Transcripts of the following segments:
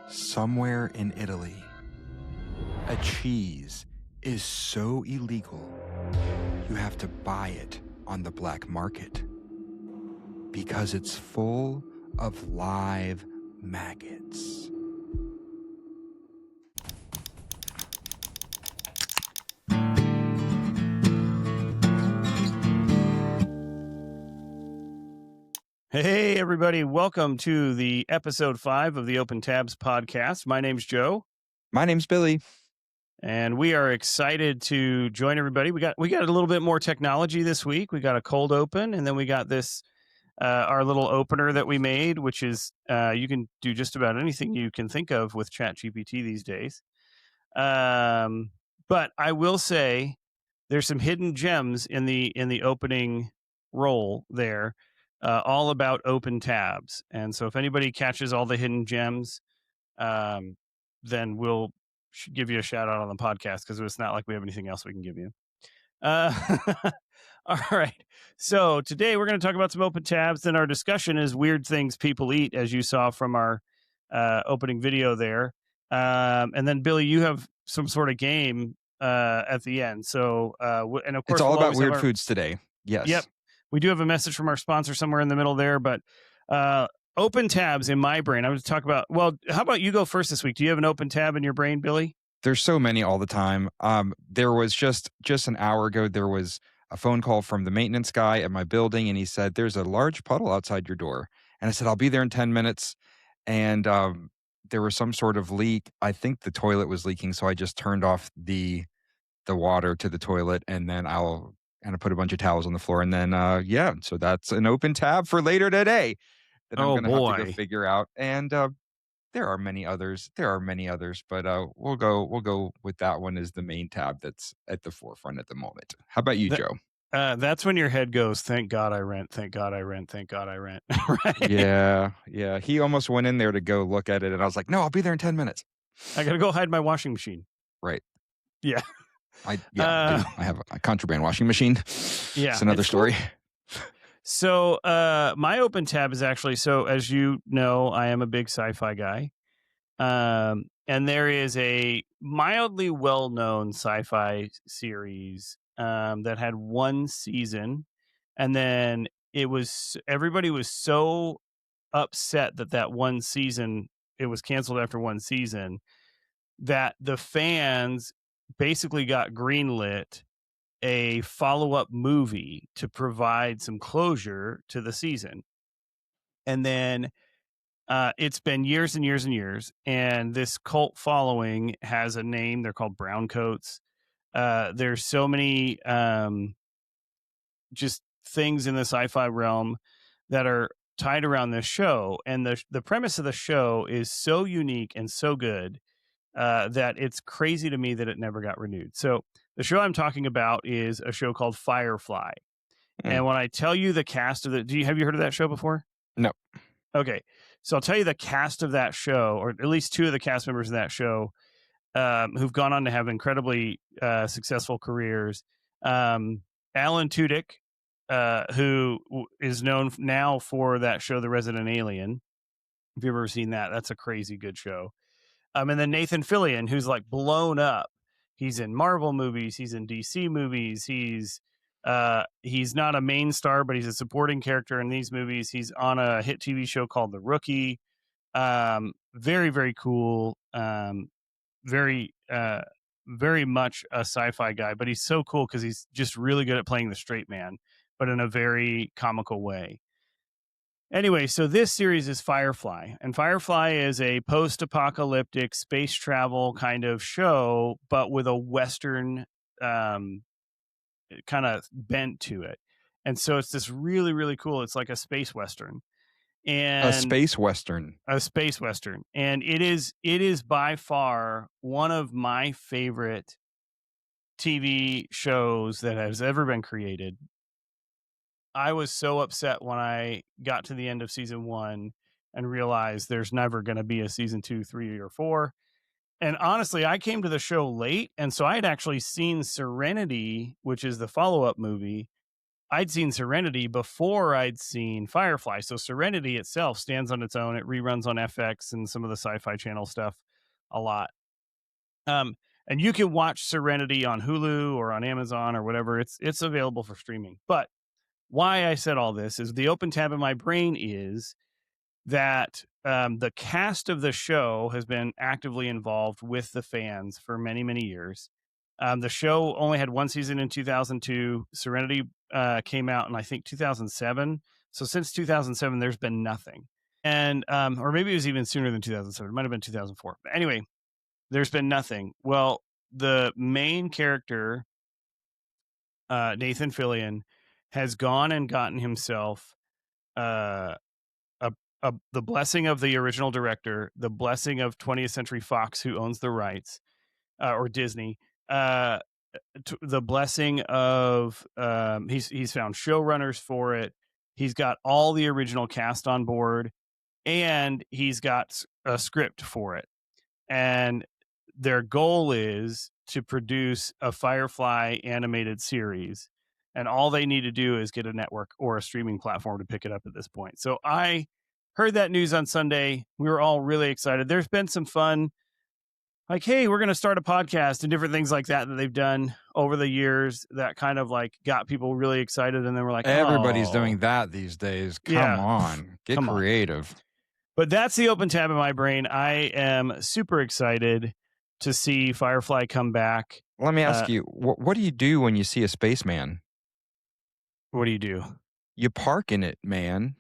somewhere in Italy, a cheese is so illegal you have to buy it on the black market because it's full of live maggots. Hey, everybody. Welcome to the episode 5 of the Open Tabs podcast. My name's Joe. My name's Billy. And we are excited to join everybody. We got a little bit more technology this week. We got a cold open, and then we got this, our little opener that we made, which is you can do just about anything you can think of with ChatGPT these days. But I will say there's some hidden gems in the opening roll there. All about open tabs. And so if anybody catches all the hidden gems, then we'll give you a shout out on the podcast because it's not like we have anything else we can give you. All right. So today we're going to talk about some open tabs. Then our discussion is weird things people eat, as you saw from our opening video there. And then, Billy, you have some sort of game at the end. So, and of course, it's all about weird foods today. Yes. Yep. We do have a message from our sponsor somewhere in the middle there, but open tabs in my brain. I'm going to talk about, well, how about you go first this week? Do you have an open tab in your brain, Billy? There's so many all the time. There was just an hour ago, there was a phone call from the maintenance guy at my building, and he said, there's a large puddle outside your door. And I said, I'll be there in 10 minutes. And there was some sort of leak. I think the toilet was leaking, so I just turned off the water to the toilet, and then I'll kind of put a bunch of towels on the floor. And then, so that's an open tab for later today that I'm going to have to go figure out. And there are many others, but we'll go with that one as the main tab that's at the forefront at the moment. How about you, Joe? That's when your head goes, thank God I rent, thank God I rent, thank God I rent. Right? Yeah. He almost went in there to go look at it, and I was like, no, I'll be there in 10 minutes. I got to go hide my washing machine. Right. Yeah. I have a contraband washing machine. Yeah. It's another story. Cool. So my open tab is actually, so as you know, I am a big sci-fi guy. And there is a mildly well-known sci-fi series that had one season, and then everybody was so upset that one season, it was canceled after one season, that the fans basically got greenlit a follow-up movie to provide some closure to the season. And then it's been years and years and years, and this cult following has a name. They're called Browncoats. There's so many just things in the sci-fi realm that are tied around this show, and the premise of the show is so unique and so good that it's crazy to me that it never got renewed. So the show I'm talking about is a show called Firefly. And when I tell you the cast of have you heard of that show before? No. Okay. So I'll tell you the cast of that show, or at least two of the cast members of that show, who've gone on to have incredibly successful careers. Alan Tudyk, who is known now for that show, The Resident Alien. If you've ever seen that, that's a crazy good show. And then Nathan Fillion, who's like blown up. He's in Marvel movies. He's in DC movies. He's not a main star, but he's a supporting character in these movies. He's on a hit TV show called The Rookie. Very, very cool. Very much a sci-fi guy, but he's so cool because he's just really good at playing the straight man, but in a very comical way. Anyway, so this series is Firefly, and Firefly is a post-apocalyptic space travel kind of show, but with a Western kind of bent to it. And so it's this really, really cool. It's like a space Western. And a space Western. And it is by far one of my favorite TV shows that has ever been created. I was so upset when I got to the end of season 1 and realized there's never going to be a season 2, 3, or 4. And honestly, I came to the show late, and so I had actually seen Serenity, which is the follow-up movie, I'd seen Serenity before I'd seen Firefly. So Serenity itself stands on its own. It reruns on FX and some of the Sci-Fi Channel stuff a lot. And you can watch Serenity on Hulu or on Amazon or whatever. It's available for streaming. But why I said all this is the open tab in my brain is that the cast of the show has been actively involved with the fans for many, many years. The show only had one season in 2002. Serenity came out in, I think, 2007. So since 2007, there's been nothing. And, or maybe it was even sooner than 2007. It might have been 2004. But anyway, there's been nothing. Well, the main character, Nathan Fillion, has gone and gotten himself the blessing of the original director, the blessing of 20th Century Fox, who owns the rights, or Disney, the blessing of he's found showrunners for it. He's got all the original cast on board, and he's got a script for it. And their goal is to produce a Firefly animated series. And all they need to do is get a network or a streaming platform to pick it up at this point. So I heard that news on Sunday. We were all really excited. There's been some fun, like, hey, we're going to start a podcast and different things like that they've done over the years that kind of like got people really excited. And then we're like, everybody's doing that these days. Come on, get creative. But that's the open tab in my brain. I am super excited to see Firefly come back. Let me ask you, what do you do when you see a spaceman? What do you do? You park in it, man.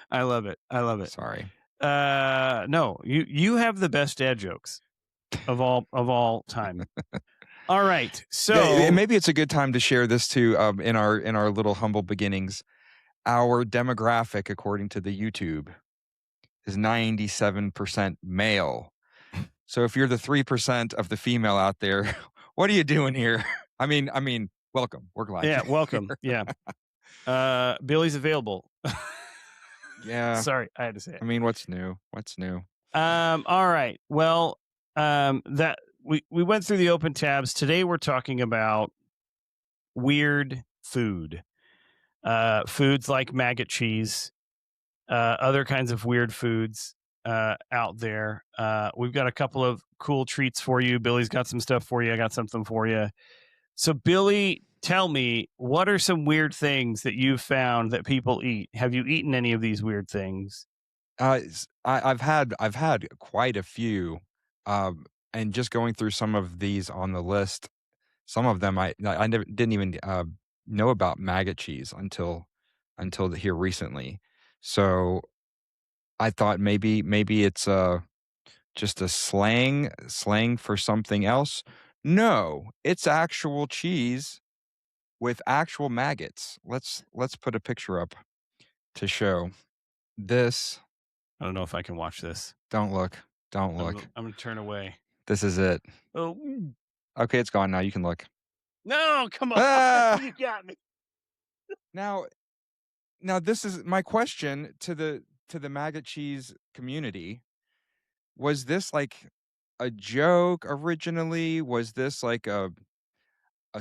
I love it. I love it. Sorry. No, you have the best dad jokes of all time. All right. So maybe it's a good time to share this too, in our little humble beginnings. Our demographic, according to the YouTube, is 97% male. So if you're the 3% of the female out there, what are you doing here? I mean, welcome. We're glad. Yeah, welcome. Yeah. Billy's available. Yeah. Sorry, I had to say it. I mean, what's new? All right. Well, that we went through the open tabs. Today we're talking about weird food. Foods like maggot cheese, other kinds of weird foods out there. We've got a couple of cool treats for you. Billy's got some stuff for you. I got something for you. So, Billy, tell me, what are some weird things that you've found that people eat? Have you eaten any of these weird things? I've had quite a few, and just going through some of these on the list. Some of them I didn't even know about maggot cheese until here recently. So I thought maybe it's just a slang for something else. No, it's actual cheese with actual maggots. Let's put a picture up to show this. I don't know if I can watch this. Don't look. I'm going to turn away. This is it. Oh. Okay, it's gone now. You can look. No, come on. You got me. Now this is my question to the maggot cheese community. Was this like a joke originally? Was this like a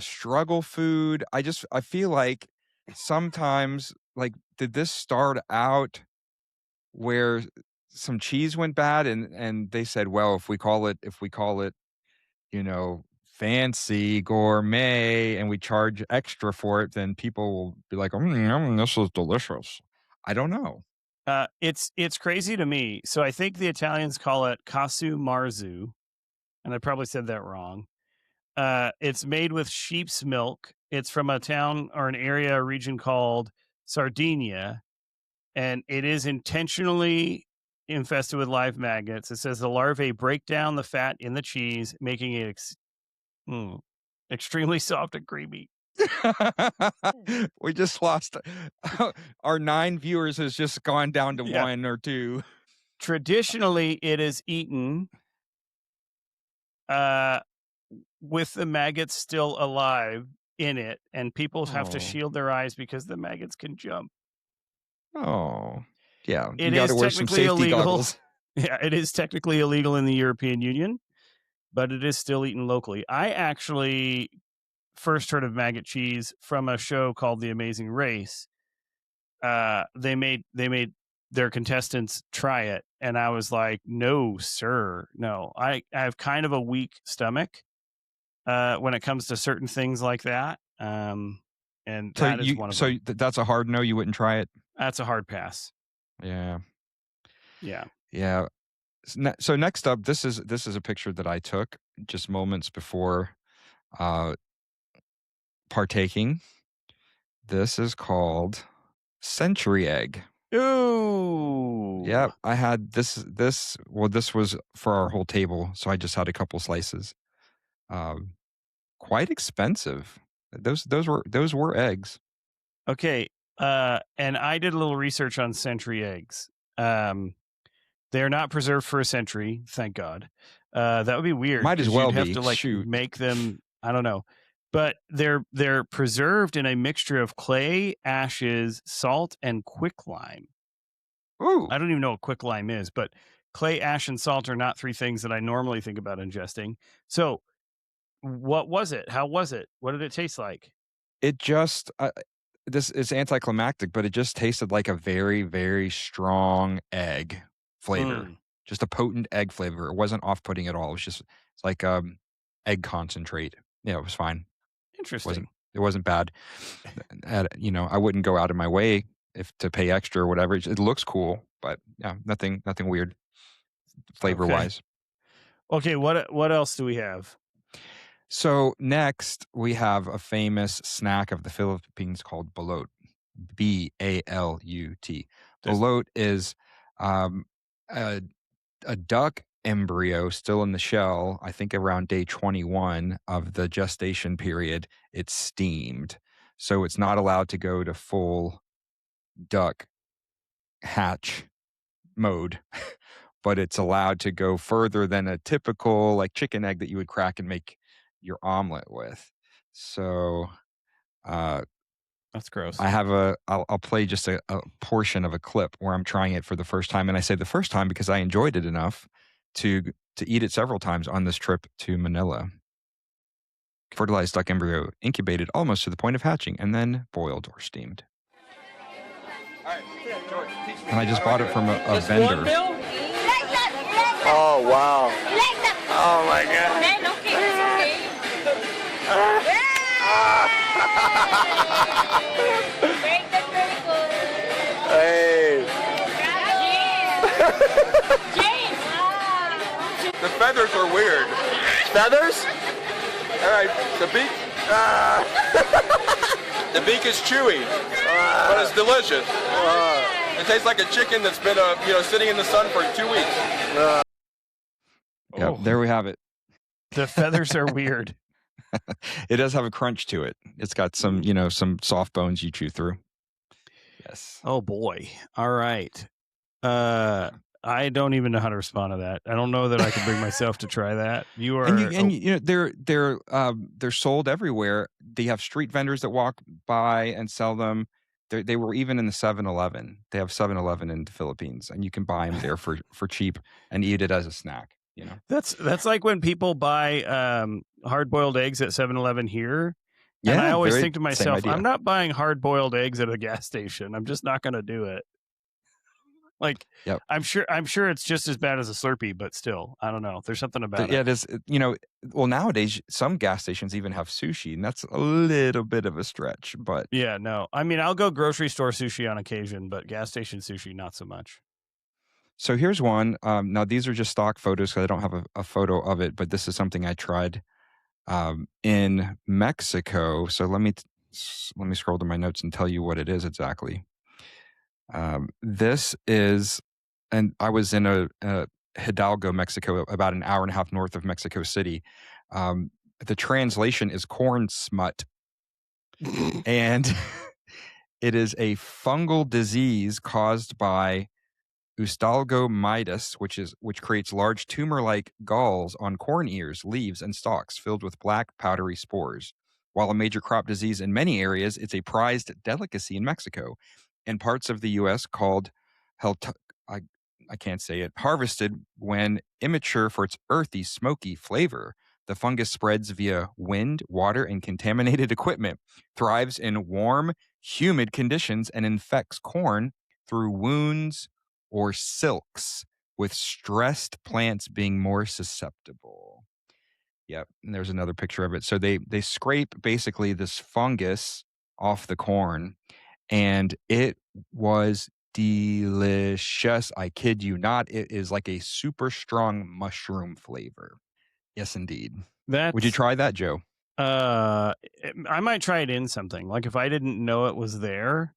struggle food? I feel like sometimes, like, did this start out where some cheese went bad and they said, well, if we call it, fancy gourmet and we charge extra for it, then people will be like, this is delicious. I don't know. It's crazy to me. So I think the Italians call it Casu Marzu, and I probably said that wrong. It's made with sheep's milk. It's from a town or an area, a region called Sardinia, and it is intentionally infested with live maggots. It says the larvae break down the fat in the cheese, making it extremely soft and creamy. We just lost our 9 viewers has just gone down to 1 or 2. Traditionally, it is eaten with the maggots still alive in it, and people have to shield their eyes because the maggots can jump. Oh, yeah. You got to wear some safety goggles. Yeah, it is technically illegal in the European Union, but it is still eaten locally. I actually first heard of Maggot cheese from a show called The Amazing Race. They made their contestants try it, and I was like, no, sir, no. I have kind of a weak stomach when it comes to certain things like that. And So that is one of them. that's a hard no. You wouldn't try it. That's a hard pass. Yeah. Yeah. So next up, this is a picture that I took just moments before partaking. This is called Century Egg. Ooh. Yeah, I had this. Well, this was for our whole table, so I just had a couple slices. Quite expensive. Those were eggs. Okay. And I did a little research on century eggs. They're not preserved for a century, thank God. That would be weird. Might as well you'd have be. to like Shoot. make them. I don't know, but they're preserved in a mixture of clay, ashes, salt, and quicklime. Ooh. I don't even know what quicklime is, but clay, ash, and salt are not three things that I normally think about ingesting. So, what was it? How was it? What did it taste like? It just this is anticlimactic, but it just tasted like a very, very strong egg flavor. Just a potent egg flavor. It wasn't off-putting at all. It's like egg concentrate. Yeah, it was fine. Interesting. It wasn't bad. I wouldn't go out of my way to pay extra or whatever. It looks cool, but yeah, nothing weird flavor wise. Okay, what else do we have? So next we have a famous snack of the Philippines called balut. Balut. Balut is a duck embryo still in the shell. I think around day 21 of the gestation period, it's steamed. So it's not allowed to go to full duck hatch mode, but it's allowed to go further than a typical like chicken egg that you would crack and make your omelet with. So that's gross. I have I'll play just a portion of a clip where I'm trying it for the first time. And I say the first time because I enjoyed it enough to eat it several times on this trip to Manila. Fertilized duck embryo incubated almost to the point of hatching and then boiled or steamed. And I just bought it from a vendor. Oh, wow. Oh, my God. Hey. The feathers are weird. Feathers? All right, the beak. The beak is chewy, but it's delicious. It tastes like a chicken that's been, sitting in the sun for 2 weeks. Yeah, there we have it. The feathers are weird. It does have a crunch to it. It's got some, some soft bones you chew through. Yes. Oh boy. All right. I don't even know how to respond to that. I don't know that I can bring myself to try that. You are, they're sold everywhere. They have street vendors that walk by and sell them. They were even in the 7-Eleven. They have 7-Eleven in the Philippines, and you can buy them there for cheap and eat it as a snack. That's like when people buy hard-boiled eggs at 7-Eleven here. Yeah, and I always think to myself, I'm not buying hard-boiled eggs at a gas station. I'm just not going to do it. Like, yep. I'm sure it's just as bad as a Slurpee, but still, I don't know. There's something about it. Yeah, it is. Well, nowadays some gas stations even have sushi, and that's a little bit of a stretch. But yeah, no. I mean, I'll go grocery store sushi on occasion, but gas station sushi, not so much. So here's one. Now these are just stock photos because I don't have a photo of it, but this is something I tried in Mexico. So let me scroll to my notes and tell you what it is exactly. This is, and I was in a Hidalgo, Mexico, about an hour and a half north of Mexico City. The translation is corn smut, and it is a fungal disease caused by Ustalgomyces, which creates large tumor-like galls on corn ears, leaves, and stalks filled with black powdery spores. While a major crop disease in many areas, it's a prized delicacy in Mexico. In parts of the U.S. called I can't say it, harvested when immature for its earthy, smoky flavor. The fungus spreads via wind, water, and contaminated equipment, thrives in warm, humid conditions, and infects corn through wounds or silks, with stressed plants being more susceptible. Yep, and there's another picture of it. So they scrape basically this fungus off the corn, and it was delicious. I kid you not. It is like a super strong mushroom flavor. Yes, indeed. Would you That's try that, Joe? I might try it in something. Like if I didn't know it was there,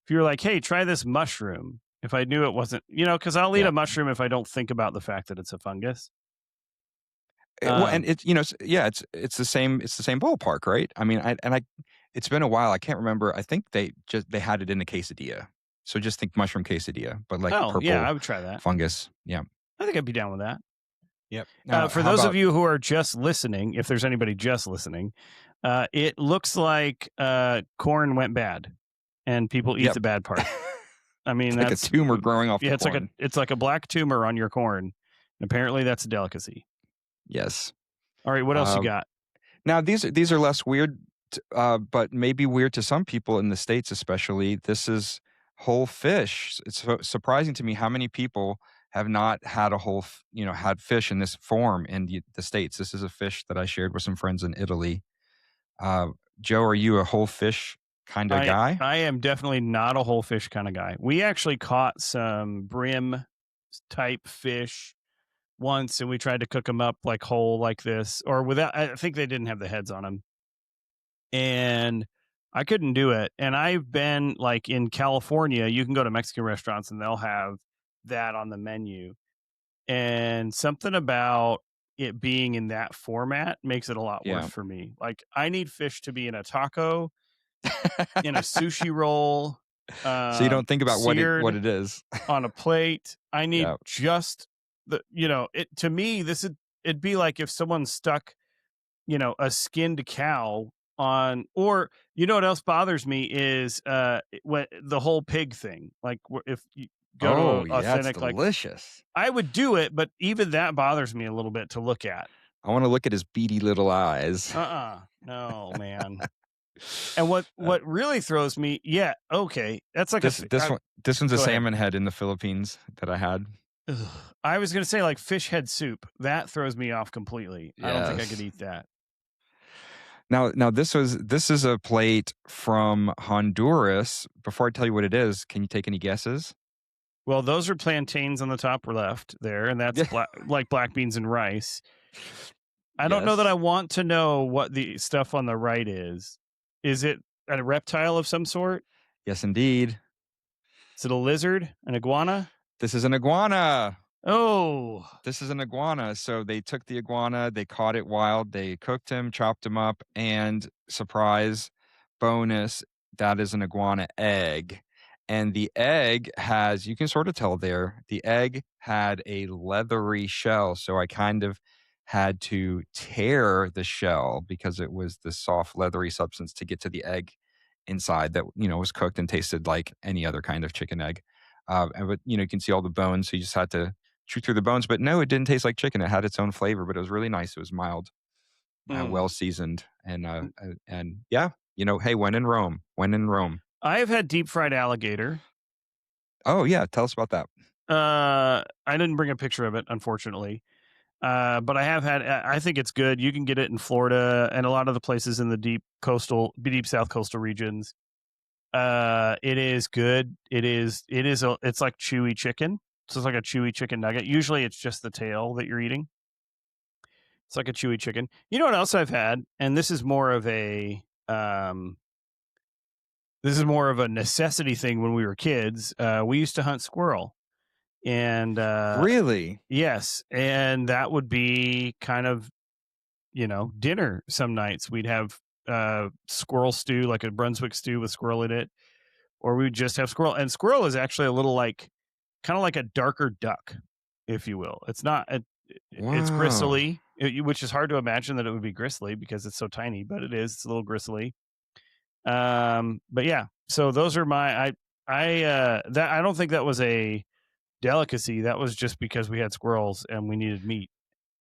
if you were like, "Hey, try this mushroom." If I knew it wasn't, because I'll eat Yeah. a mushroom if I don't think about the fact that it's a fungus. Well, and it's it's the same ballpark, right? I mean, it's been a while. I can't remember. I think they had it in a quesadilla. So just think mushroom quesadilla, but like Oh, yeah, I purple would try that. fungus. Yeah. I think I'd be down with that. Yep. For those of you who are just listening, if there's anybody just listening, it looks like corn went bad, and people eat the bad part. I mean, it's like a tumor growing off. Yeah, the corn. it's like a black tumor on your corn, and apparently that's a delicacy. Yes. All right, what else you got? Now these are less weird, but maybe weird to some people in the States, especially. This is whole fish. It's surprising to me how many people have not had had fish in this form in the States. This is a fish that I shared with some friends in Italy. Joe, are you a whole fish kind of guy? I am definitely not a whole fish kind of guy. We actually caught some brim type fish once, and we tried to cook them up like whole like this, or without. I think they didn't have the heads on them, and I couldn't do it. And I've been like in California, you can go to Mexican restaurants and they'll have that on the menu, and something about it being in that format makes it a lot worse for me. Like I need fish to be in a taco, in a sushi roll. So you don't think about what it is on a plate. I need just it to me. It'd be like if someone stuck, a skinned cow on, or what else bothers me is when the whole pig thing. Like if you go to authentic, it's delicious. I would do it, but even that bothers me a little bit to look at. I want to look at his beady little eyes. No, man. And what really throws me, that's like this one's a salmon head in the Philippines that I had. I was going to say like fish head soup. That throws me off completely. Yes. I don't think I could eat that. Now this is a plate from Honduras. Before I tell you what it is, can you take any guesses? Well, those are plantains on the top left there, and that's like black beans and rice. I don't know that I want to know what the stuff on the right is. Is it a reptile of some sort? Yes, indeed. Is it a lizard? An iguana? This is an iguana. Oh. This is an iguana. So they took the iguana, they caught it wild, they cooked him, chopped him up, and surprise, bonus, that is an iguana egg. And the egg has, you can sort of tell there, the egg had a leathery shell. So I kind of had to tear the shell because it was the soft leathery substance to get to the egg inside that was cooked and tasted like any other kind of chicken egg. But you can see all the bones, so you just had to chew through the bones. But no, it didn't taste like chicken. It had its own flavor, but it was really nice. It was mild, well seasoned, and yeah, hey, when in Rome. I have had deep fried alligator. Oh yeah, tell us about that. I didn't bring a picture of it, unfortunately. But I have had. I think it's good. You can get it in Florida and a lot of the places in the deep south coastal regions. It is good. It's like chewy chicken. So it's like a chewy chicken nugget. Usually it's just the tail that you're eating. It's like a chewy chicken. You know what else I've had? And this is more of a necessity thing when we were kids. We used to hunt squirrel. And really? Yes. And that would be kind of, dinner some nights. We'd have squirrel stew, like a Brunswick stew with squirrel in it, or we would just have squirrel. And squirrel is actually a little kind of like a darker duck, if you will. It's not it's gristly, which is hard to imagine that it would be gristly because it's so tiny, but it is. It's a little gristly. But yeah, so those are my I don't think that was a delicacy. That was just because we had squirrels and we needed meat.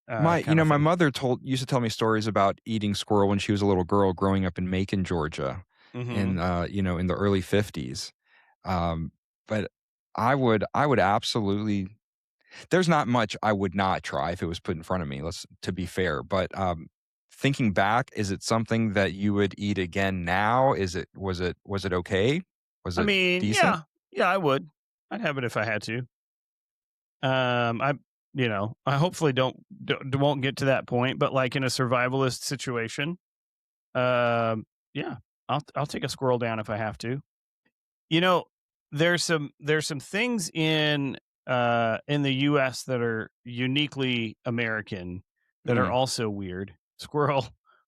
My kind of my thing. mother used to tell me stories about eating squirrel when she was a little girl growing up in Macon, Georgia, in in the early 50s. Um, but I would absolutely. There's not much I would not try if it was put in front of me. To be fair, but thinking back, is it something that you would eat again now? Was it okay? Was I it mean, decent? yeah, I would. I'd have it if I had to. I I hopefully won't get to that point, but like in a survivalist situation, yeah, I'll take a squirrel down if I have to. You know, there's some things in the US that are uniquely American that are also weird. Squirrel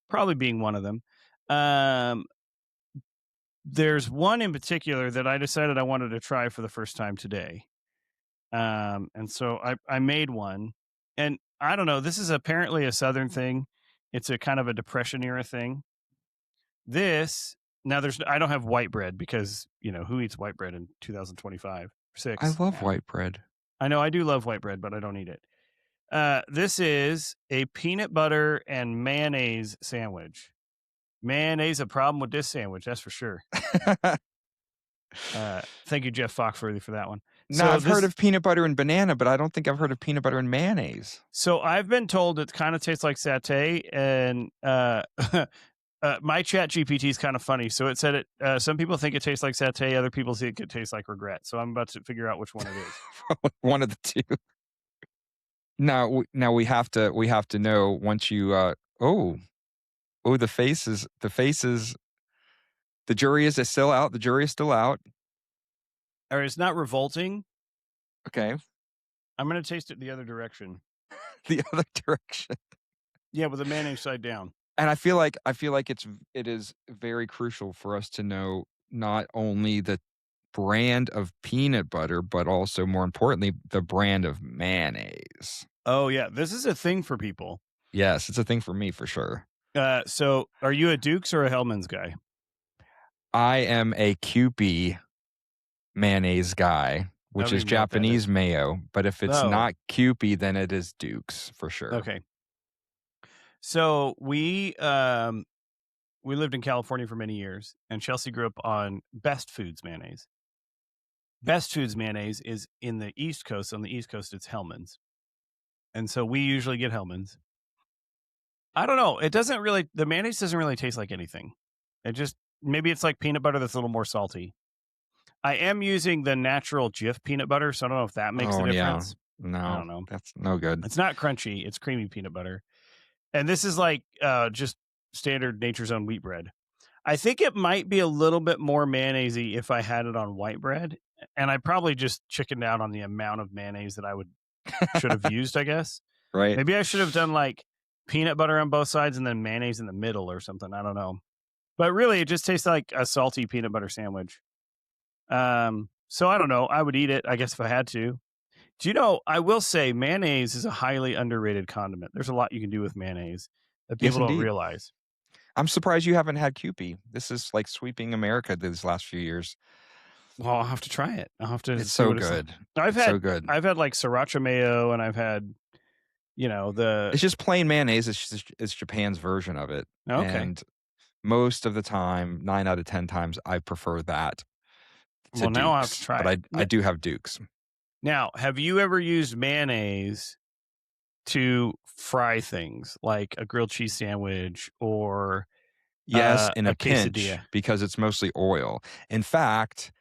probably being one of them. Um there's one in particular that I decided I wanted to try for the first time today. And so I made one, and I don't know, this is apparently a Southern thing. It's a kind of a Depression era thing. This now I don't have white bread because who eats white bread in 2025 I six? love Yeah, white bread. I know I do love white bread, but I don't eat it. This is a peanut butter and mayonnaise sandwich. Mayonnaise a problem with this sandwich, that's for sure. Thank you, Jeff Foxworthy, for that one. Now, I've heard of peanut butter and banana, but I don't think I've heard of peanut butter and mayonnaise. So I've been told it kind of tastes like satay, and my chat GPT is kind of funny. So it said some people think it tastes like satay, other people think it tastes like regret. So I'm about to figure out which one it is. One of the two. Now we have to know once you the faces the jury is still out. The jury is still out. Or it's not revolting. Okay. I'm going to taste it the other direction. The other direction. Yeah, with the mayonnaise side down. And I feel like it is very crucial for us to know not only the brand of peanut butter, but also more importantly, the brand of mayonnaise. Oh yeah, this is a thing for people. Yes, it's a thing for me for sure. So are you a Duke's or a Hellman's guy? I am a Kewpie mayonnaise guy, which is Japanese mayo. But if it's not Kewpie, then it is Duke's for sure. Okay. So we lived in California for many years, and Chelsea grew up on Best Foods mayonnaise. Best Foods mayonnaise is in the East Coast. On the East Coast, it's Hellman's. And so we usually get Hellman's. I don't know. The mayonnaise doesn't really taste like anything. Maybe it's like peanut butter that's a little more salty. I am using the natural Jif peanut butter, so I don't know if that makes a difference. Yeah. No, I don't know. That's no good. It's not crunchy. It's creamy peanut butter. And this is like just standard Nature's Own wheat bread. I think it might be a little bit more mayonnaise-y if I had it on white bread. And I probably just chickened out on the amount of mayonnaise that I should have used, I guess. Right. Maybe I should have done like peanut butter on both sides and then mayonnaise in the middle or something. I don't know. But really, it just tastes like a salty peanut butter sandwich. So I don't know. I would eat it, I guess, if I had to. Do you know, I will say mayonnaise is a highly underrated condiment. There's a lot you can do with mayonnaise that people don't realize. I'm surprised you haven't had Kewpie. This is like sweeping America these last few years. Well, I'll have to try it. I'll have to. It's so good. So good. I've had like sriracha mayo, and I've had, It's just plain mayonnaise. It's Japan's version of it. Okay. And most of the time, 9 out of 10 times, I prefer that. Well, now I'll have to try it. But I do have Duke's. Now, have you ever used mayonnaise to fry things like a grilled cheese sandwich or yes, in a pinch, quesadilla? Because it's mostly oil. In fact,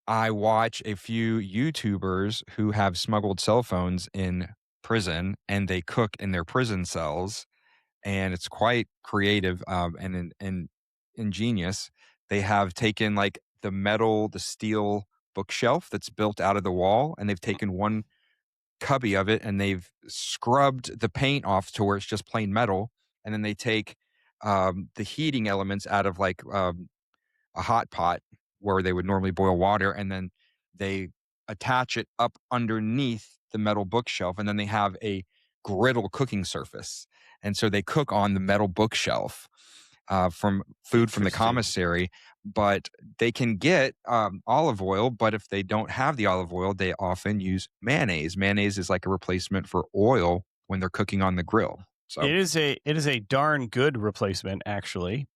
I watch a few YouTubers who have smuggled cell phones in prison, and they cook in their prison cells, and it's quite creative and ingenious. They have taken like the steel bookshelf that's built out of the wall, and they've taken one cubby of it and they've scrubbed the paint off to where it's just plain metal, and then they take the heating elements out of like a hot pot where they would normally boil water, and then they attach it up underneath the metal bookshelf, and then they have a griddle cooking surface, and so they cook on the metal bookshelf from food from the commissary. But they can get olive oil, but if they don't have the olive oil, they often use mayonnaise. Mayonnaise is like a replacement for oil when they're cooking on the grill. So it is a darn good replacement, actually.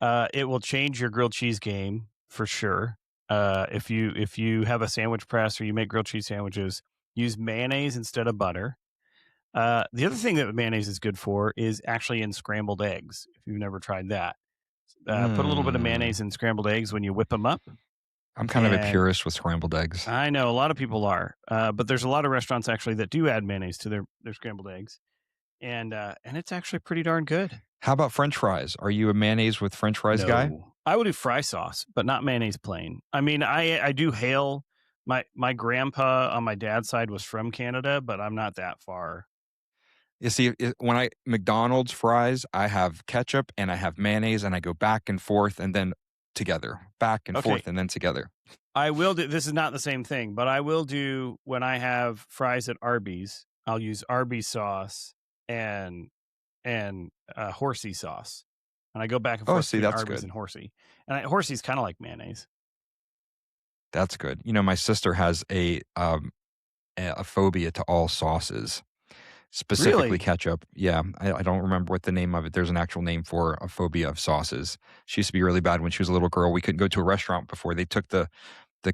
It will change your grilled cheese game for sure. If you have a sandwich press or you make grilled cheese sandwiches, use mayonnaise instead of butter. The other thing that mayonnaise is good for is actually in scrambled eggs. If you've never tried that, put a little bit of mayonnaise in scrambled eggs when you whip them up. I'm kind of a purist with scrambled eggs. I know a lot of people are, but there's a lot of restaurants actually that do add mayonnaise to their scrambled eggs, and it's actually pretty darn good. How about French fries? Are you a mayonnaise with French fries guy? I would do fry sauce, but not mayonnaise plain. I mean, I do hail my grandpa on my dad's side was from Canada, but I'm not that far. You see, when McDonald's fries, I have ketchup and I have mayonnaise, and I go back and forth and then together, back and forth and then together. I will do. This is not the same thing, but I will do when I have fries at Arby's. I'll use Arby's sauce and horsey sauce, and I go back and forth between that's Arby's good. and horsey. And horsey's kind of like mayonnaise. That's good. You know, my sister has a phobia to all sauces, specifically ketchup. Yeah, I don't remember what the name of it. There's an actual name for a phobia of sauces. She used to be really bad when she was a little girl. We couldn't go to a restaurant before they took the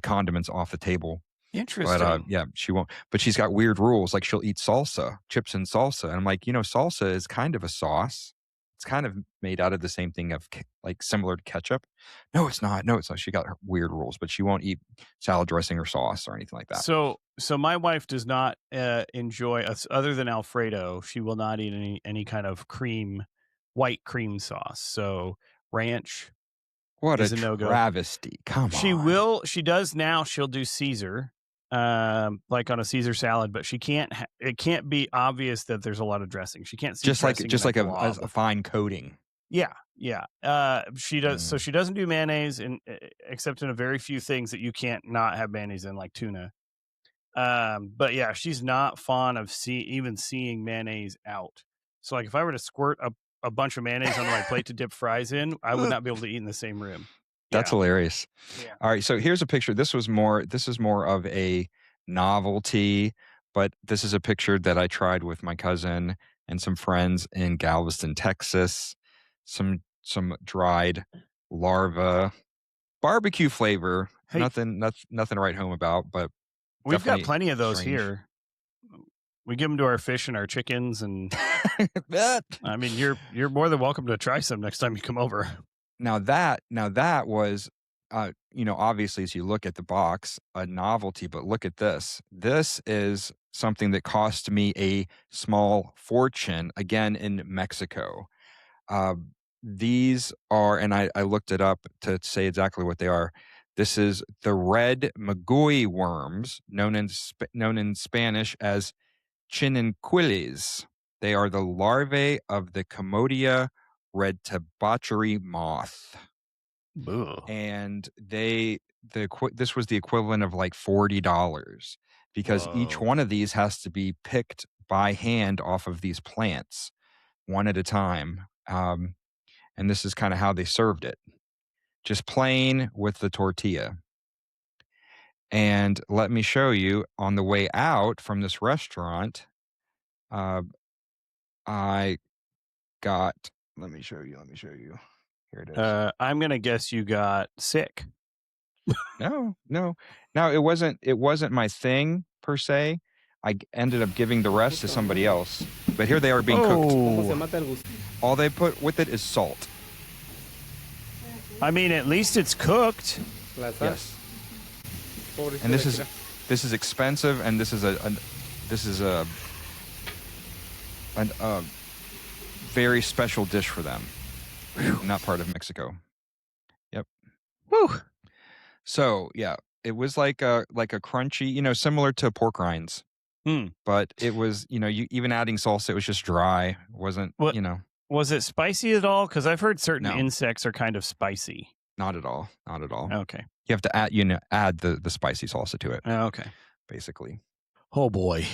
condiments off the table. Interesting. But yeah, she won't. But she's got weird rules. Like she'll eat salsa, chips and salsa. And I'm like, salsa is kind of a sauce. It's kind of made out of the same thing of like similar to ketchup. No, it's not. No, it's not. She got her weird rules, but she won't eat salad dressing or sauce or anything like that. So my wife does not enjoy other than Alfredo. She will not eat any kind of white cream sauce. So ranch. What is a no-go. travesty. Come on. She does now. She'll do Caesar, like on a Caesar salad, but she can't. It can't be obvious that there's a lot of dressing. She can't see just like a fine coating. Yeah. She does. So she doesn't do mayonnaise, except in a very few things that you can't not have mayonnaise in, like tuna. But yeah, she's not fond of even seeing mayonnaise out. So like if I were to squirt a bunch of mayonnaise on my plate to dip fries in, I would not be able to eat in the same room. That's hilarious. Yeah. All right, so here's a picture. This is more of a novelty, but this is a picture that I tried with my cousin and some friends in Galveston, Texas. Some dried larvae, barbecue flavor. Hey, nothing to write home about, but we've got plenty of those here. We give them to our fish and our chickens, and I mean, you're more than welcome to try some next time you come over. Now that was, obviously as you look at the box, a novelty, but look at this. This is something that cost me a small fortune, again in Mexico. These are, and I looked it up to say exactly what they are. This is the red magui worms, known in Spanish as chinenquiles. They are the larvae of the Commodia red tabachary moth. Ugh. And this was the equivalent of like $40 because each one of these has to be picked by hand off of these plants one at a time. And this is kind of how they served it. Just plain with the tortilla. And let me show you, on the way out from this restaurant, I got, let me show you. Here it is. I'm going to guess you got sick. No. Now, it wasn't my thing per se. I ended up giving the rest to somebody else. But here they are being cooked. All they put with it is salt. I mean, at least it's cooked. Yes. And this is expensive, and this is a very special dish for them. Not part of Mexico. Yep. Woo. So yeah, it was like a crunchy, similar to pork rinds. But it was, you even adding salsa, it was just dry. It wasn't, Was it spicy at all? Because I've heard certain insects are kind of spicy. Not at all. Okay. You have to add the spicy salsa to it. Okay. Basically. Oh boy.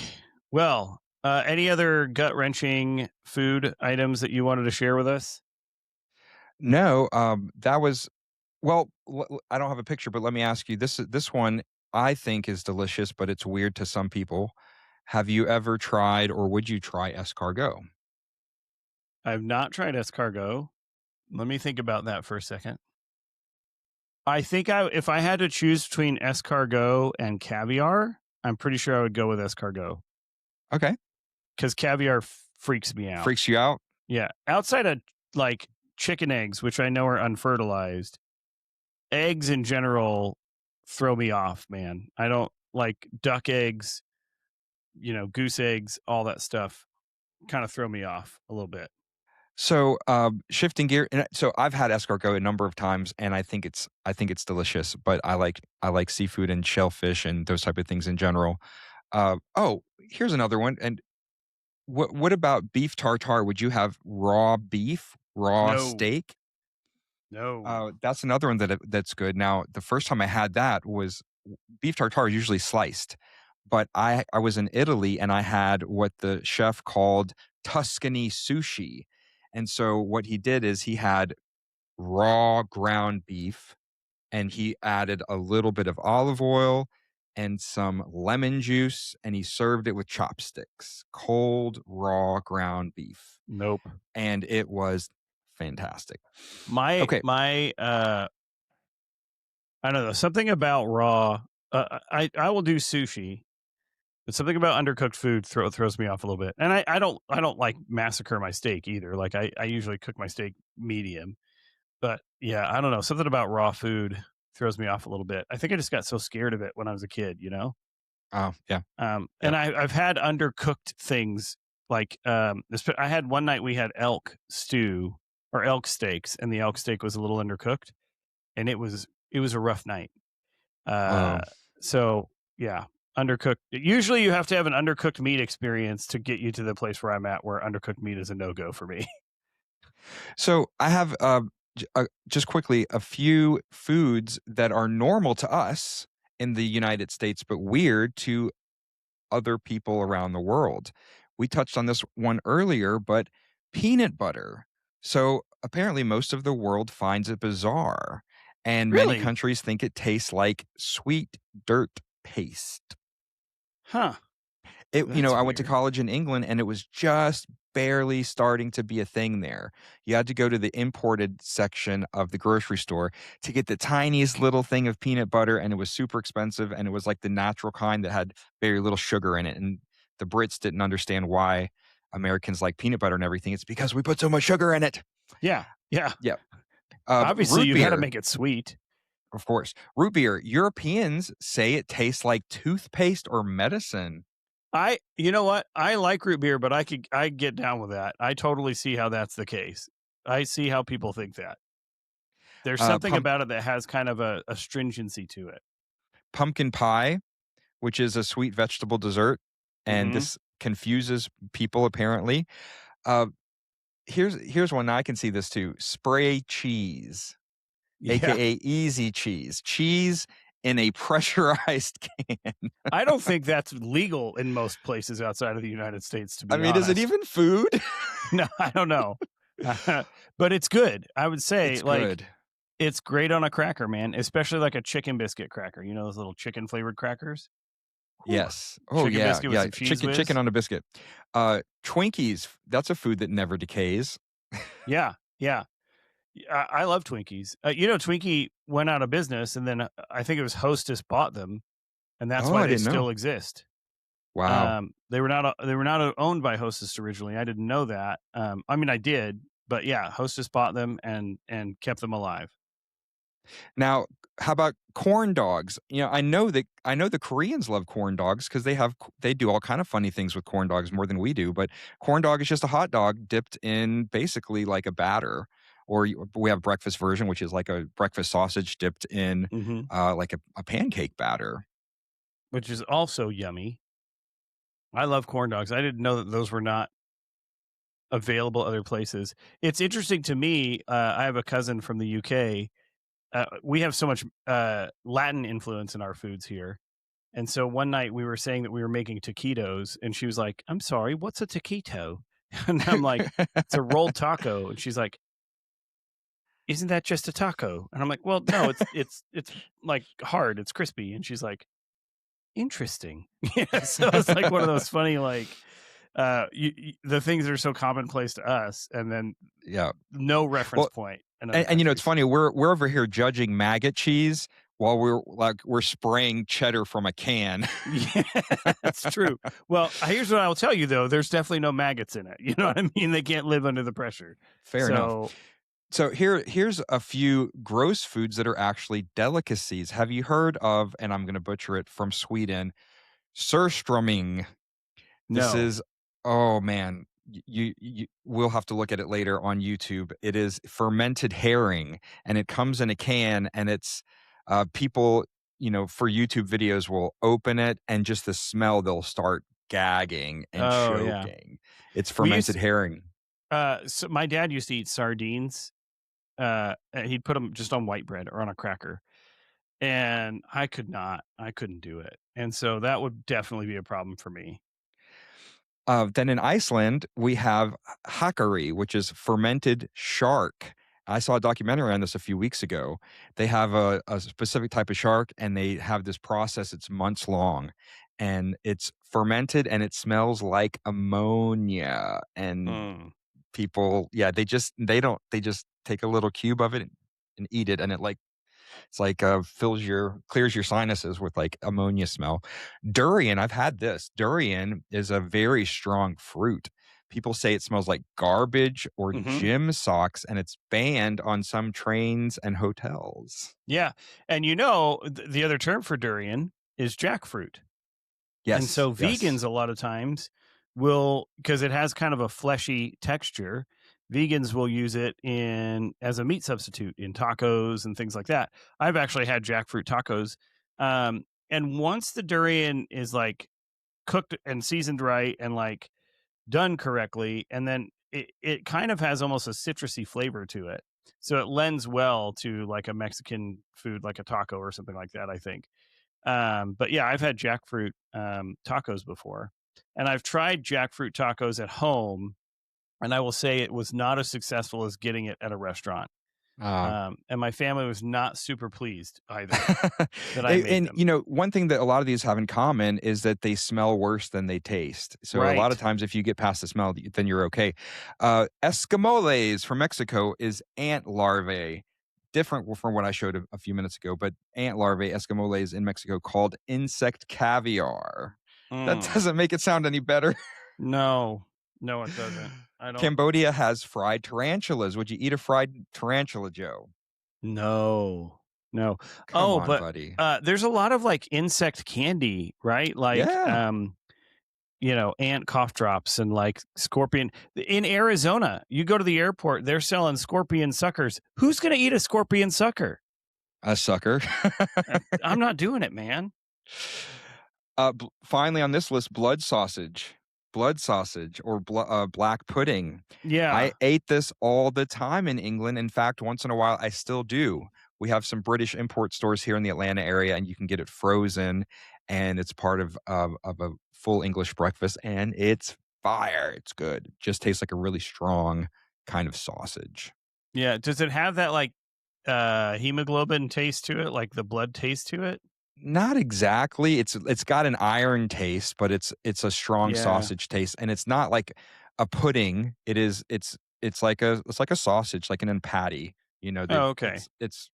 Well, any other gut-wrenching food items that you wanted to share with us? No, that was, well, I don't have a picture, but let me ask you, this one I think is delicious, but it's weird to some people. Have you ever tried or would you try escargot? I've not tried escargot. Let me think about that for a second. I think if I had to choose between escargot and caviar, I'm pretty sure I would go with escargot Okay. because caviar freaks me out. Freaks you out? Yeah. Outside of like chicken eggs, which I know are unfertilized, eggs in general throw me off, man. I don't like duck eggs, goose eggs, all that stuff kind of throw me off a little bit. So, shifting gear, and so I've had escargot a number of times, and I think it's delicious. But I like seafood and shellfish and those type of things in general. Here's another one. And what about beef tartare? Would you have raw beef, raw No. steak? No. That's another one that's good. Now, the first time I had that was beef tartare is usually sliced, but I was in Italy and I had what the chef called Tuscany sushi. And so what he did is he had raw ground beef and he added a little bit of olive oil and some lemon juice and he served it with chopsticks, cold raw ground beef. Nope. And it was fantastic. I don't know, something about raw. I will do sushi, but something about undercooked food throws me off a little bit. And I don't like massacre my steak either. Like I usually cook my steak medium, but yeah, I don't know. Something about raw food throws me off a little bit. I think I just got so scared of it when I was a kid, Oh, yeah. And I've had undercooked things like I had one night we had elk stew or elk steaks, and the elk steak was a little undercooked, and it was a rough night. So yeah, undercooked. Usually, you have to have an undercooked meat experience to get you to the place where I'm at, where undercooked meat is a no go for me. So I have just quickly a few foods that are normal to us in the United States, but weird to other people around the world. We touched on this one earlier, but peanut butter. So apparently most of the world finds it bizarre, and Really? many countries think it tastes like sweet dirt paste. Huh. I That's went to weird. college in England and it was just barely starting to be a thing there. You had to go to the imported section of the grocery store to get the tiniest little thing of peanut butter, and it was super expensive, and it was like the natural kind that had very little sugar in it. And the Brits didn't understand why Americans like peanut butter and everything. It's because we put so much sugar in it. Yeah. Yeah. Obviously, root you got to beer, make it sweet. of course. Root beer. Europeans say it tastes like toothpaste or medicine. You know what? I like root beer, but I get down with that. I totally see how that's the case. I see how people think that. There's something about it that has kind of a stringency to it. Pumpkin pie, which is a sweet vegetable dessert, and Mhm. this confuses people apparently. Here's one I can see this too. Spray cheese, Yeah. aka easy cheese. Cheese in a pressurized can. I don't think that's legal in most places outside of the United States, to be honest. Is it even food? No, I don't know. But it's good. I would say It's good. It's great on a cracker, man, especially like a chicken biscuit cracker. You know those little chicken flavored crackers? Yes. Oh, Chicken yeah. biscuit with some cheese whiz? Chicken on a biscuit. Twinkies, that's a food that never decays. Yeah. I love Twinkies. Twinkie went out of business, and then I think it was Hostess bought them, and that's why they still exist. Wow. They were not owned by Hostess originally. I didn't know that. I did, but yeah, Hostess bought them and kept them alive. Now, how about corn dogs? I know the Koreans love corn dogs because they do all kind of funny things with corn dogs more than we do. But corn dog is just a hot dog dipped in basically like a batter, or we have breakfast version, which is like a breakfast sausage dipped in like a pancake batter, which is also yummy. I love corn dogs. I didn't know that those were not available other places. It's interesting to me. I have a cousin from the UK. We have so much Latin influence in our foods here. And so one night we were saying that we were making taquitos, and she was like, "I'm sorry, what's a taquito?" And I'm like, "It's a rolled taco." And she's like, "Isn't that just a taco?" And I'm like, "Well, no, it's like hard, it's crispy." And she's like, interesting. Yeah, so it's like one of those funny, like, the things that are so commonplace to us, and then no reference point. And it's funny, we're over here judging Maggot cheese while we're spraying cheddar from a can. Yeah, that's true. Well, here's what I will tell you though: there's definitely no maggots in it. You know what I mean? They can't live under the pressure. Fair enough. So here's a few gross foods that are actually delicacies. Have you heard of, and I'm going to butcher it, from Sweden, surströmming? This is, oh man, you we'll have to look at it later on YouTube. It is fermented herring, and it comes in a can, and it's people, for YouTube videos will open it, and just the smell, they'll start gagging and choking. Yeah. It's fermented herring. So my dad used to eat sardines. He'd put them just on white bread or on a cracker, and I couldn't do it. And so that would definitely be a problem for me. Then in Iceland, we have hakkari, which is fermented shark. I saw a documentary on this a few weeks ago. They have a specific type of shark, and they have this process. It's months long, and it's fermented, and it smells like ammonia. And people, they just take a little cube of it and eat it, and it's like clears your sinuses with like ammonia smell. Durian, I've had this. Durian is a very strong fruit. People say it smells like garbage or gym socks, and it's banned on some trains and hotels. Yeah, and the other term for durian is jackfruit. Yes, and so vegans a lot of times will, because it has kind of a fleshy texture, vegans will use it as a meat substitute in tacos and things like that. I've actually had jackfruit tacos. And once the durian is like cooked and seasoned right and like done correctly, and then it kind of has almost a citrusy flavor to it. So it lends well to like a Mexican food, like a taco or something like that, I think. But yeah, I've had jackfruit tacos before, and I've tried jackfruit tacos at home. And I will say it was not as successful as getting it at a restaurant. And my family was not super pleased either that I made them. One thing that a lot of these have in common is that they smell worse than they taste. So a lot of times if you get past the smell, then you're okay. Escamoles from Mexico is ant larvae. Different from what I showed a few minutes ago, but ant larvae, escamoles in Mexico, called insect caviar. That doesn't make it sound any better. No, it doesn't. Cambodia has fried tarantulas. Would you eat a fried tarantula, Joe? No. Come on, buddy. There's a lot of like insect candy, right? Like, ant cough drops and like scorpion. In Arizona, you go to the airport, they're selling scorpion suckers. Who's going to eat a scorpion sucker? A sucker. I'm not doing it, man. Finally on this list, blood sausage or black pudding. Yeah. I ate this all the time in England. In fact, once in a while, I still do. We have some British import stores here in the Atlanta area, and you can get it frozen, and it's part of a full English breakfast, and it's fire. It's good. Just tastes like a really strong kind of sausage. Yeah. Does it have that like hemoglobin taste to it, like the blood taste to it? Not exactly. It's got an iron taste, but it's a strong sausage taste, and it's not like a pudding. It's like a sausage, like an patty. Okay. It's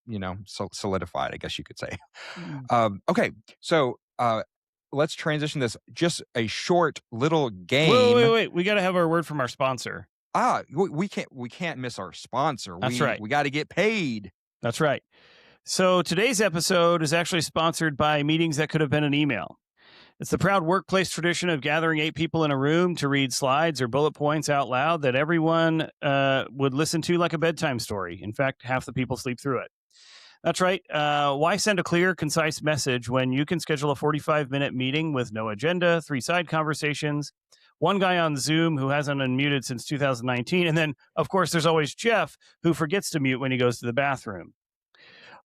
solidified, I guess you could say. Okay, so let's transition this. Just a short little game. Wait. We got to have our word from our sponsor. We can't miss our sponsor. That's right. We got to get paid. That's right. So today's episode is actually sponsored by Meetings That Could Have Been an Email. It's the proud workplace tradition of gathering 8 people in a room to read slides or bullet points out loud that everyone would listen to like a bedtime story. In fact, half the people sleep through it. That's right. Why send a clear, concise message when you can schedule a 45-minute meeting with no agenda, 3 side conversations, one guy on Zoom who hasn't unmuted since 2019, and then, of course, there's always Jeff, who forgets to mute when he goes to the bathroom.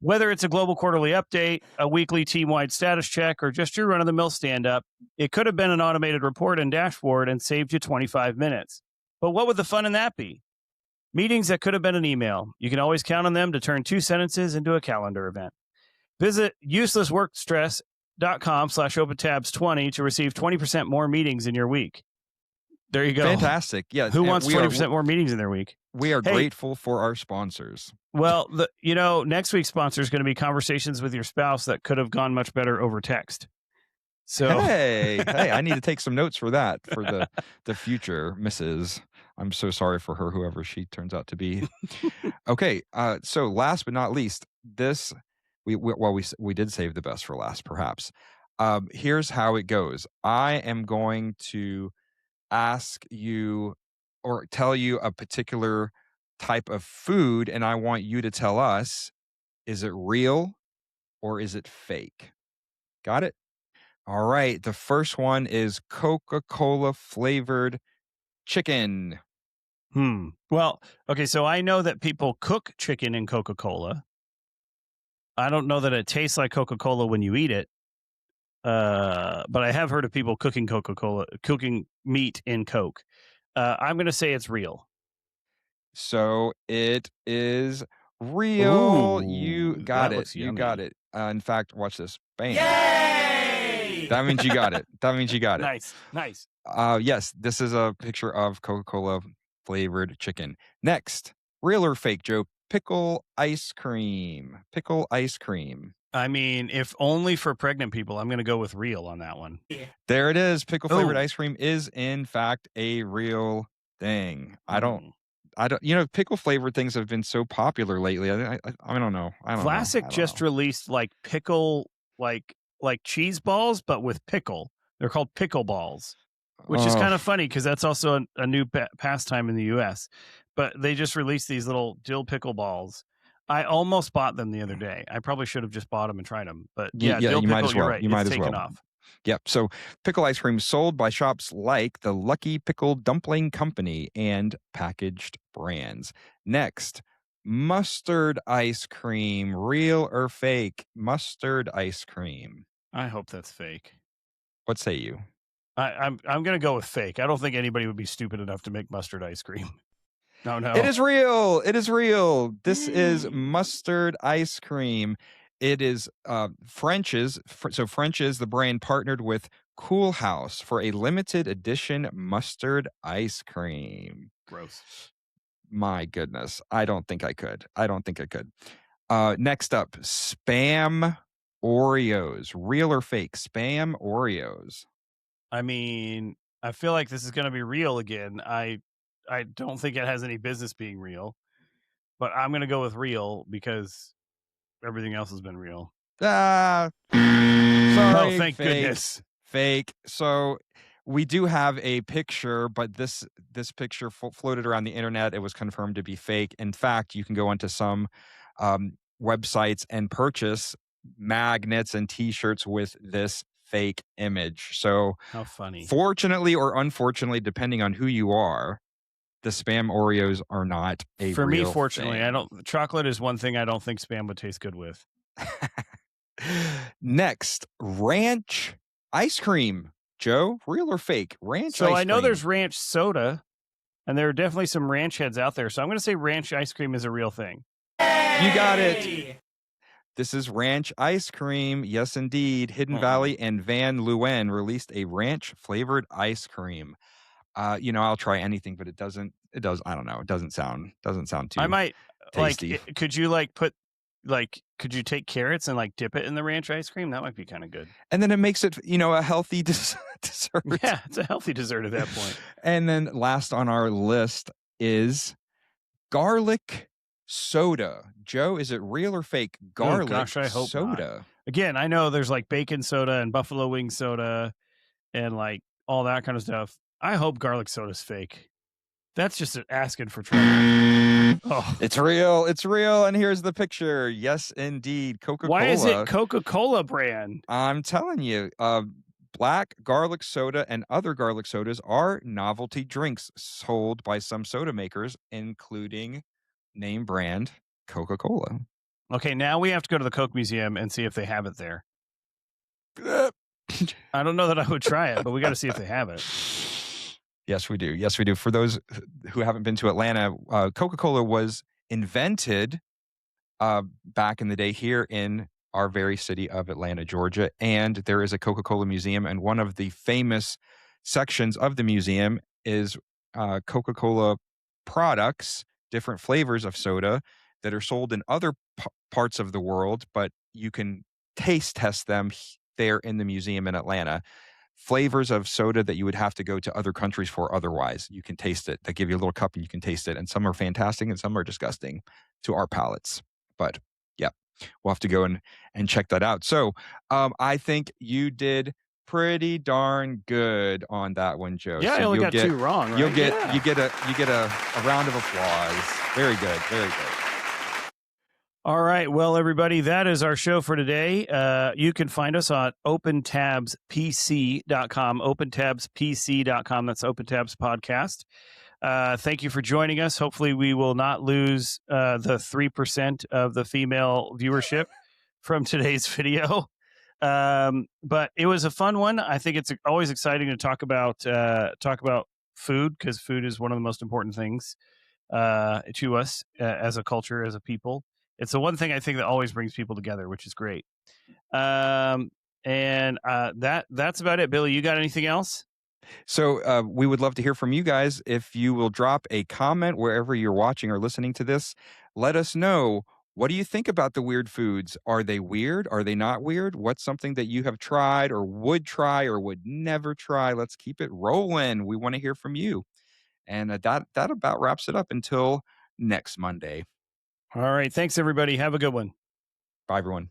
Whether it's a global quarterly update, a weekly team-wide status check, or just your run-of-the-mill stand-up, it could have been an automated report and dashboard and saved you 25 minutes. But what would the fun in that be? Meetings that could have been an email. You can always count on them to turn 2 sentences into a calendar event. Visit uselessworkstress facebook.com/opentabs20 to receive 20% more meetings in your week. There you go. Fantastic. Yeah. Who wants 20% more meetings in their week? We are grateful for our sponsors. Well, next week's sponsor is going to be conversations with your spouse that could have gone much better over text. So hey, I need to take some notes for that for the future Mrs. I'm so sorry for her, whoever she turns out to be. Okay, so last but not least, this we did save the best for last, perhaps. Here's how it goes. I am going to ask you or tell you a particular type of food, and I want you to tell us, is it real or is it fake? Got it? All right. The first one is Coca-Cola flavored chicken. Well, okay, so I know that people cook chicken in Coca-Cola. I don't know that it tastes like Coca-Cola when you eat it. But I have heard of people cooking meat in Coke. I'm going to say it's real. So it is real. Ooh, you got it. You got it. In fact, watch this. Bam. Yay! That means you got it. Nice. Yes, this is a picture of Coca-Cola flavored chicken. Next, real or fake, Joe? Pickle ice cream. I mean, if only for pregnant people, I'm going to go with real on that one. There it is. Pickle flavored ice cream is in fact a real thing. I don't. Pickle flavored things have been so popular lately. I don't know. Classic just released like pickle, like cheese balls, but with pickle. They're called pickle balls, which is kind of funny because that's also a new pastime in the U.S. But they just released these little dill pickle balls. I almost bought them the other day. I probably should have just bought them and tried them. But dill you pickle, might as well. You're right. You might it's as taken well. Off. Yep. So pickle ice cream sold by shops like the Lucky Pickle Dumpling Company and packaged brands. Next, mustard ice cream, real or fake? Mustard ice cream. I hope that's fake. What say you? I'm going to go with fake. I don't think anybody would be stupid enough to make mustard ice cream. No. It is real. This is mustard ice cream. It is French's. So French's, the brand, partnered with Cool House for a limited edition mustard ice cream. Gross. My goodness. I don't think I could. Next up, Spam Oreos. Real or fake? Spam Oreos. I mean, I feel like this is going to be real again. I don't think it has any business being real, but I'm going to go with real because everything else has been real. Sorry. Oh, thank goodness. Fake. So we do have a picture, but this picture floated around the internet. It was confirmed to be fake. In fact, you can go onto some websites and purchase magnets and T-shirts with this fake image. So how funny. Fortunately or unfortunately, depending on who you are, the Spam Oreos are not a For real me, fortunately, thing. Chocolate is one thing I don't think Spam would taste good with. Next, ranch ice cream. Joe, real or fake? Ranch ice cream. So I know there's ranch soda, and there are definitely some ranch heads out there. So I'm going to say ranch ice cream is a real thing. You got it. This is ranch ice cream. Yes, indeed. Hidden Valley and Van Leeuwen released a ranch flavored ice cream. I'll try anything, but it does. I don't know. It doesn't sound too. I might tasty. Could you could you take carrots and dip it in the ranch ice cream? That might be kind of good. And then it makes it, a healthy dessert. Yeah, it's a healthy dessert at that point. And then last on our list is garlic soda. Joe, is it real or fake? Garlic I hope soda. Not. Again, I know there's bacon soda and buffalo wing soda and all that kind of stuff. I hope garlic soda's fake. That's just asking for trouble. Oh. It's real. And here's the picture. Yes, indeed. Coca-Cola. Why is it Coca-Cola brand? I'm telling you, black garlic soda and other garlic sodas are novelty drinks sold by some soda makers, including name brand Coca-Cola. Okay, now we have to go to the Coke Museum and see if they have it there. I don't know that I would try it, but we got to see if they have it. Yes, we do. For those who haven't been to Atlanta, Coca-Cola was invented back in the day here in our very city of Atlanta, Georgia. And there is a Coca-Cola museum, and one of the famous sections of the museum is Coca-Cola products, different flavors of soda that are sold in other parts of the world, but you can taste test them there in the museum in Atlanta. Flavors of soda that you would have to go to other countries for otherwise. You can taste it. They give you a little cup and you can taste it. And some are fantastic and some are disgusting to our palates. But yeah, we'll have to go and check that out. So I think you did pretty darn good on that one, Joe. Yeah, So I only got 2 wrong, right? you get a round of applause. Very good. Very good. All right. Well, everybody, that is our show for today. You can find us on opentabspc.com, opentabspc.com. That's OpenTabs Podcast. Thank you for joining us. Hopefully we will not lose the 3% of the female viewership from today's video. But it was a fun one. I think it's always exciting to talk about food, because food is one of the most important things to us as a culture, as a people. It's the one thing I think that always brings people together, which is great. That's about it. Billy, you got anything else? So we would love to hear from you guys. If you will drop a comment wherever you're watching or listening to this, let us know. What do you think about the weird foods? Are they weird? Are they not weird? What's something that you have tried or would never try? Let's keep it rolling. We want to hear from you. And that about wraps it up until next Monday. All right. Thanks, everybody. Have a good one. Bye, everyone.